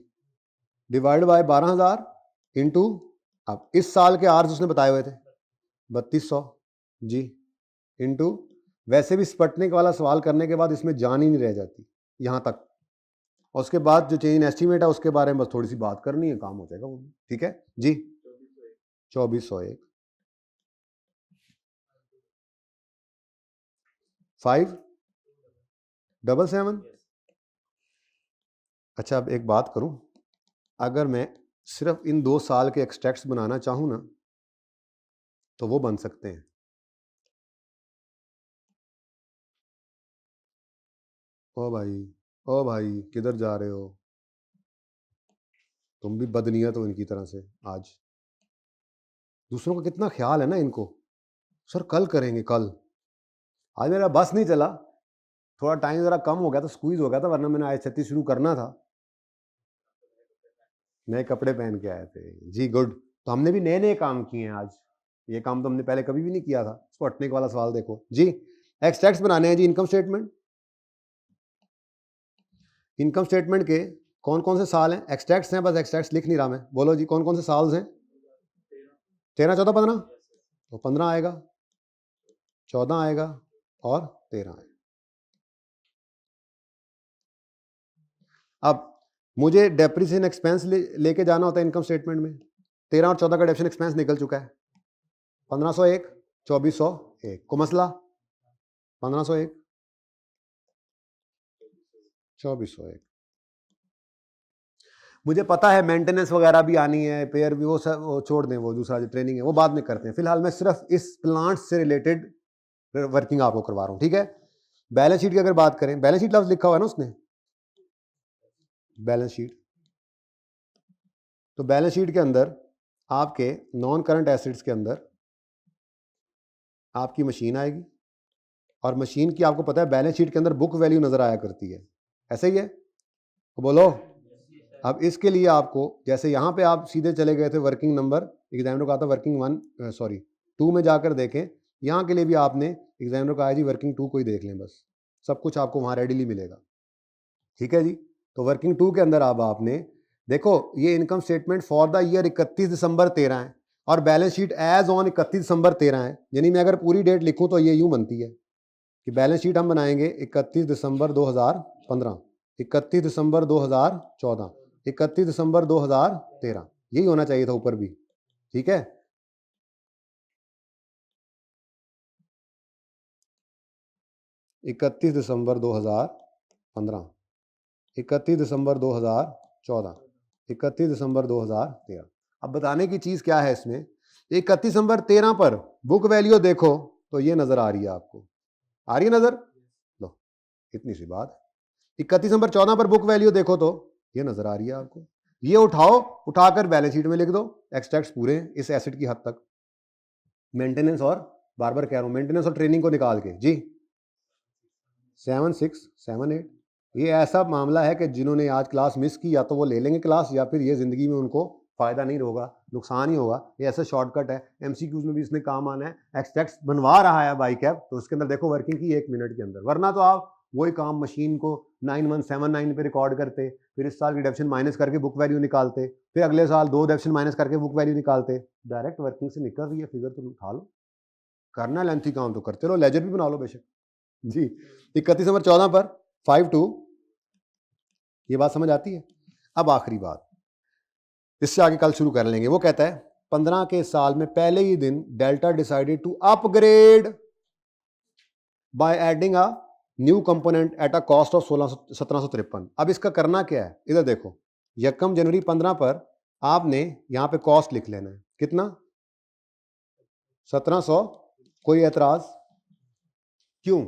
डिवाइड बाय 12,000 इंटू, अब इस साल के आर्स उसने बताए हुए थे 3200 जी, इंटू वैसे भी स्पटनिक वाला सवाल करने के बाद इसमें जान ही नहीं रह जाती यहाँ तक। और उसके बाद जो चेंज एस्टीमेट है उसके बारे में बस थोड़ी सी बात करनी है, काम हो जाएगा वो। ठीक है जी, 2401 577। अच्छा अब एक बात करूं, अगर मैं सिर्फ इन 2 साल के एक्सट्रैक्ट्स बनाना चाहूं ना तो वो बन सकते हैं। ओ भाई किधर जा रहे हो? तुम भी बदनीयत हो इनकी तरह से। आज दूसरों का कितना ख्याल है ना इनको। सर कल करेंगे, कल। आज मेरा बस नहीं चला, थोड़ा टाइम ज़रा कम हो गया था, स्क्वीज हो गया था, वरना मैंने आज 36 शुरू करना था। नए कपड़े पहन के आए थे जी, गुड। तो हमने भी नए नए काम किए हैं आज। ये काम तो हमने पहले कभी भी नहीं किया था। स्पॉटनिक वाला सवाल देखो जी। एक्सट्रैक्ट्स बनाने हैं जी इनकम स्टेटमेंट। इनकम स्टेटमेंट के कौन कौन से साल हैं? एक्सट्रैक्ट्स हैं, बस एक्सट्रैक्ट्स लिख नहीं रहा मैं। बोलो जी कौन कौन से साल हैं? 13, 14, 15। तो 15 आएगा, 14 आएगा और 13 आएगा। अब मुझे डेप्रिसिएशन एक्सपेंस लेके जाना होता है इनकम स्टेटमेंट में। 13 और 14 का डेप्रिसिएशन एक्सपेंस निकल चुका है। 1501, 2401 को मसला। 1501, 2401। मुझे पता है मेंटेनेंस वगैरह भी आनी है, पेयर भी, वो सब वो छोड़ दें, वो दूसरा जो ट्रेनिंग है वो बाद में करते हैं। फिलहाल मैं सिर्फ इस प्लांट से रिलेटेड वर्किंग आपको करवा रहा हूं, ठीक है। बैलेंस शीट की अगर बात करें, बैलेंस शीट लफ्ज लिखा हुआ है ना उसने, बैलेंस शीट। तो बैलेंस शीट के अंदर आपके नॉन करंट एसेट्स के अंदर आपकी मशीन आएगी, और मशीन की आपको पता है बैलेंस शीट के अंदर बुक वैल्यू नजर आया करती है, ऐसे ही है? तो बोलो। अब इसके लिए आपको, जैसे यहाँ पे आप सीधे चले गए थे वर्किंग नंबर, एग्जामिनर का आता वर्किंग 2 में जाकर देखें। यहाँ के लिए भी आपने एग्जामिनर का आया जी वर्किंग 2 को ही देख लें, बस सब कुछ आपको वहाँ रेडीली मिलेगा, ठीक है जी। तो वर्किंग 2 के अंदर अब आपने देखो, ये income statement for the year 31 December 13 है, और balance sheet as on 31 December 13 है। यानी मैं अगर पूरी डेट लिखूं तो ये यूं बनती है कि बैलेंस शीट हम बनाएंगे 31 दिसंबर 2015, 31 दिसंबर 2014, 31 दिसंबर 2013। यही होना चाहिए था ऊपर भी, ठीक है। इकतीस दिसंबर 2015, 31 दिसंबर 2014, 31 दिसंबर 2013। अब बताने की चीज क्या है इसमें, 31 दिसंबर 13 पर बुक वैल्यू देखो तो ये नजर आ रही है आपको, आ रही है नजर? लो, इतनी सी बात। 31 दिसंबर 14 पर बुक वैल्यू देखो तो ये नजर आ रही है आपको। ये उठाओ, उठाकर बैलेंस शीट में लिख दो, एक्सट्रैक्ट्स पूरे इस एसेट की हद तक। मेंटेनेंस और बार बार कह रहा हूं, मेंटेनेंस और ट्रेनिंग को निकाल के जी 7, 6, 7, 8। ये ऐसा मामला है कि जिन्होंने आज क्लास मिस की, या तो वो ले लेंगे क्लास, या फिर ये जिंदगी में उनको फायदा नहीं होगा, नुकसान ही होगा। ये ऐसा शॉर्टकट है, एमसीक्यूज में भी इसने काम आना है। एक्सट्रैक्ट्स बनवा रहा है बाई कैप, तो उसके अंदर देखो वर्किंग की 1 मिनट के अंदर, वरना तो आप वही काम मशीन को 9179 पे रिकॉर्ड करते, फिर इस साल की डेप्शन माइनस करके बुक वैल्यू निकालते, फिर अगले साल 2 डेप्शन माइनस करके बुक वैल्यू निकालते। डायरेक्ट वर्किंग से निकल रही है फिगर तो उठा लो, करना लेंथी काम तो करते रहो, लेजर भी बना लो बेशक जी। 31 दिसंबर 14 पर 5-2, ये बात समझ आती है? अब आखिरी बात, इससे आगे कल शुरू कर लेंगे। वो कहता है 15 के साल में पहले ही दिन Delta decided to upgrade by adding a new component at a cost of 1753। अब इसका करना क्या है, इधर देखो, 1 जनवरी 15 पर आपने यहां पे कॉस्ट लिख लेना है, कितना? 1700। कोई एतराज? क्यों?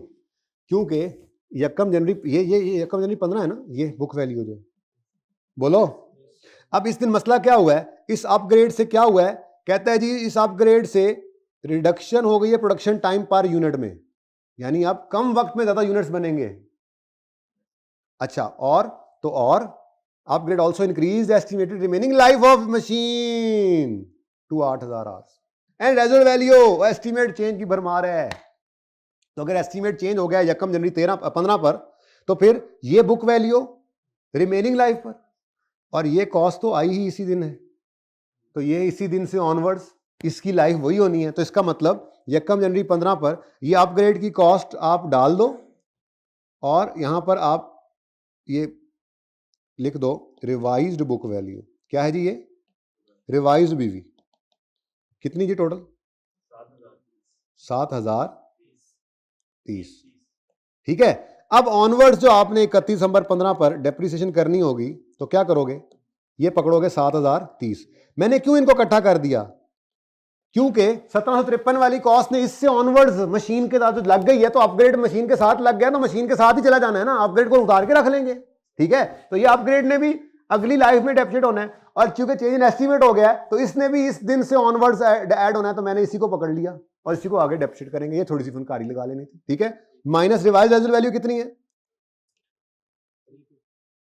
क्योंकि 1 जनवरी, ये 1 जनवरी 15 है ना, ये बुक वैल्यू जो, बोलो। अब इस दिन मसला क्या हुआ है, इस अपग्रेड से क्या हुआ है? कहता है जी इस अपग्रेड से रिडक्शन हो गई है प्रोडक्शन टाइम पर यूनिट में, यानी अब कम वक्त में ज्यादा यूनिट्स बनेंगे। अच्छा, और upgrade also increase estimated remaining life of machine to 8000 hours and result value estimate change की भरमार है। तो अगर एस्टिमेट चेंज हो गया 1 जनवरी 15 पर, तो फिर ये बुक वैल्यू रिमेनिंग लाइफ पर, और ये कॉस्ट तो आई ही इसी दिन है, तो ये इसी दिन से ऑनवर्ड्स इसकी लाइफ वही होनी है। तो इसका मतलब 1 जनवरी 15 पर ये अपग्रेड की कॉस्ट आप डाल दो, और यहां पर आप ये लिख दो रिवाइज्ड बुक वैल्यू। क्या है जी ये? रिवाइज्ड बीवी कितनी जी टोटल? 7030। ठीक है। अब ऑनवर्ड्स जो आपने 31 दिसंबर 15 पर डेप्रिसिएशन करनी होगी, तो क्या करोगे? ये पकड़ोगे 7030। मैंने क्यों इनको इकट्ठा कर दिया? क्योंकि 1753 वाली कॉस्ट ने इससे ऑनवर्ड्स मशीन के साथ लग गई है, तो अपग्रेड मशीन के साथ लग गया, तो मशीन के साथ ही चला जाना है ना, अपग्रेड को उतार के रख लेंगे। ठीक है, तो ये अपग्रेड ने भी अगली लाइफ में डेप्रिसिएट होना है, और चूंकि चेंज इन एस्टीमेट हो गया है तो इसने भी इस दिन से ऑनवर्ड्स ऐड होना है, तो मैंने इसी को पकड़ लिया और इसी को आगे डेप्रिसिएट करेंगे। ये थोड़ी सी फनकारी लगा लेनी थी। ठीक है, माइनस रिवाइज्ड रेजिडुअल वैल्यू कितनी है?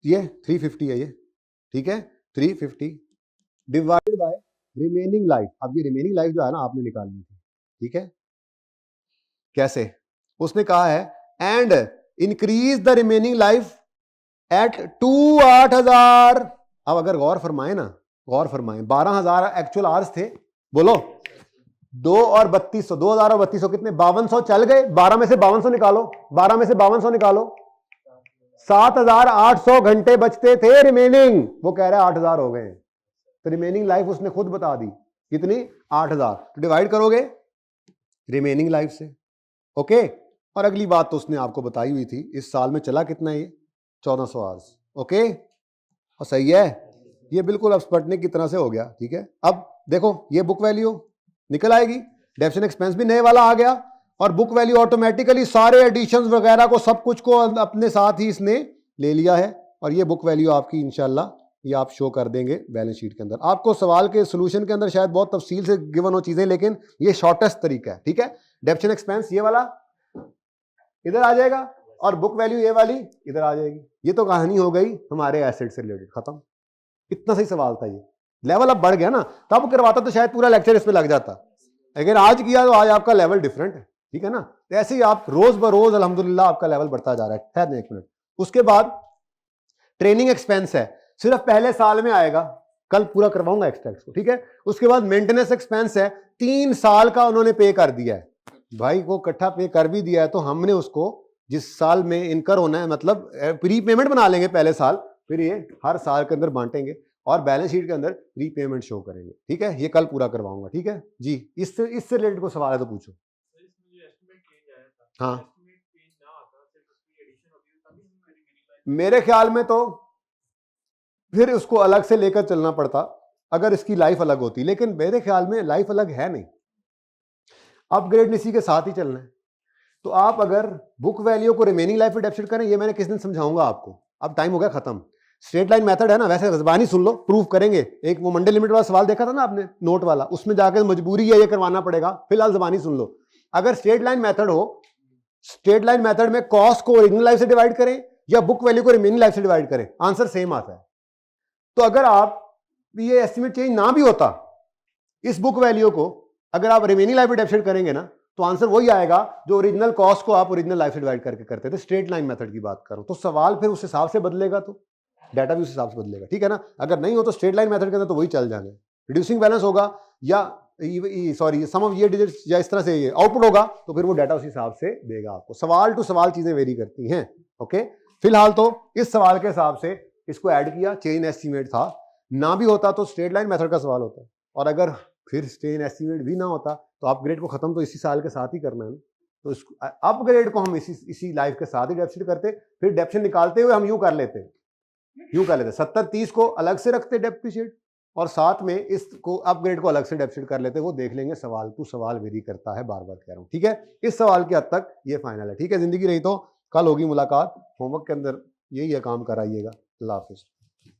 ये 350 है ये। ठीक है, 350 डिवाइडेड बाय रिमेनिंग लाइफ। अब ये रिमेनिंग लाइफ जो है ना आपने निकालनी थी। ठीक है, कैसे? उसने कहा है and increase the remaining life at 2,8000। अब अगर गौर फरमाए ना, गौर फरमाए, 12,000 एक्चुअल आवर्स थे, बोलो 2 और 3200, 2000 और 3200 कितने? 5200 चल गए। 12 में से 5200 निकालो, 12 में से 5200 निकालो, 7,800 घंटे बचते थे रिमेनिंग। वो कह रहा है 8,000 हो गए, तो रिमेनिंग लाइफ उसने खुद बता दी कितनी? 8,000। तो डिवाइड करोगे रिमेनिंग लाइफ से। ओके, और अगली बात तो उसने आपको बताई हुई थी, इस साल में चला कितना है ये? 1400 आवर्स। ओके, और सही है, ये बिल्कुल अब स्पटनिक की तरह से हो गया। ठीक है, अब देखो ये बुक वैल्यू निकल आएगी, डेप्रिसिएशन एक्सपेंस भी नए वाला आ गया, और बुक वैल्यू ऑटोमेटिकली सारे एडिशंस वगैरह को, सब कुछ को अपने साथ ही इसने ले लिया है, और ये बुक वैल्यू आपकी इंशाल्लाह ये आप शो कर देंगे बैलेंस शीट के अंदर। आपको सवाल के सोल्यूशन के अंदर शायद बहुत तफसील से गिवन हो चीजें, लेकिन ये शॉर्टेस्ट तरीका है। ठीक है, डेप्रिसिएशन एक्सपेंस ये वाला इधर आ जाएगा, और बुक वैल्यू ये वाली इधर आ जाएगी। ये तो कहानी हो गई हमारे एसेट से रिलेटेड, खत्म। इतना सही सवाल था, ये लेवल अब बढ़ गया ना, तब करवाता तो शायद पूरा लेक्चर इस पे लग जाता, अगर आज किया तो आज आपका लेवल डिफरेंट है। ठीक है ना, तो ऐसे ही आप रोज बरोज अल्हम्दुलिल्लाह आपका लेवल बढ़ता जा रहा है। ठहर एक मिनट, उसके बाद ट्रेनिंग एक्सपेंस है, सिर्फ पहले साल में आएगा, कल पूरा करवाऊंगा एक्सट्रैक्ट को। ठीक है, उसके बाद मेंटेनेंस एक्सपेंस है, 3 साल का उन्होंने पे कर दिया है, भाई को इकट्ठा पे कर भी दिया है, तो हमने उसको जिस साल में इनकर होना है, मतलब प्री पेमेंट बना लेंगे पहले साल, फिर ये हर साल के अंदर बांटेंगे और बैलेंस शीट के अंदर प्री पेमेंट शो करेंगे। ठीक है, ये कल पूरा करवाऊंगा। ठीक है जी, इससे रिलेटेड को सवाल है तो पूछो। हाँ, मेरे ख्याल में तो फिर उसको अलग से लेकर चलना पड़ता अगर इसकी लाइफ अलग होती, लेकिन मेरे ख्याल में लाइफ अलग है नहीं, अपग्रेड इसी के साथ ही चलना है। तो आप अगर बुक वैल्यू को रिमेनिंग लाइफ में डेप्रिसिएट करें, ये मैंने किस दिन समझाऊंगा आपको, अब टाइम हो गया खत्म। स्ट्रेट लाइन मेथड है ना, वैसे ज़बानी सुन लो, प्रूफ करेंगे। एक वो मंडे लिमिट वाला सवाल देखा था ना आपने, नोट वाला, उसमें जाकर मजबूरी है ये करवाना पड़ेगा, फिलहाल ज़बानी सुन लो। अगर स्ट्रेट लाइन मेथड हो, स्ट्रेट लाइन मेथड में कॉस्ट को ओरिजिनल लाइफ से डिवाइड करें या बुक वैल्यू को रिमेनिंग लाइफ से डिवाइड करें, आंसर सेम आता है। तो अगर आप ये एस्टिमेट चेंज ना भी होता, इस बुक वैल्यू को अगर आप रिमेनिंग लाइफ में डेप्रिसिएट करेंगे ना, तो आंसर वही आएगा जो ओरिजिनल कॉस्ट को आप ओरिजिनल लाइफ से डिवाइड करके करते थे। स्ट्रेट लाइन मेथड की बात करो तो सवाल फिर उस हिसाब से बदलेगा, तो डाटा भी उस हिसाब से बदलेगा। ठीक है ना, अगर नहीं हो तो स्ट्रेट लाइन मेथड के अंदर तो वही चल जाना है। रिड्यूसिंग बैलेंस होगा या सॉरी सम ऑफ ये डिजिट्स या इस तरह से ये आउटपुट होगा, तो फिर वो डाटा उस हिसाब से देगा आपको। सवाल टू सवाल चीजें वेरी करती हैं। ओके, फिलहाल तो इस सवाल के हिसाब से इसको ऐड किया, चेंज एस्टीमेट था, ना भी होता तो स्ट्रेट लाइन मेथड का सवाल होता, और अगर फिर चेंज एस्टीमेट भी ना होता तो अपग्रेड को खत्म तो इसी साल के साथ ही करना है ना, तो इसको अपग्रेड को हम इसी लाइफ के साथ ही डेप्रिसिएट करते, फिर डेप्रिसिएट निकालते हुए हम यूं कर लेते 70-30 को अलग से रखते डेप्रिसिएट, और साथ में इसको अपग्रेड को अलग से डेप्रिसिएट कर लेते। वो देख लेंगे, सवाल टू सवाल वेरी करता है, बार बार कह रहा हूं। ठीक है, इस सवाल के हद तक ये फाइनल है। ठीक है, जिंदगी रही तो कल होगी मुलाकात, होमवर्क के अंदर यही है, काम कराइएगा। अल्लाह हाफिज।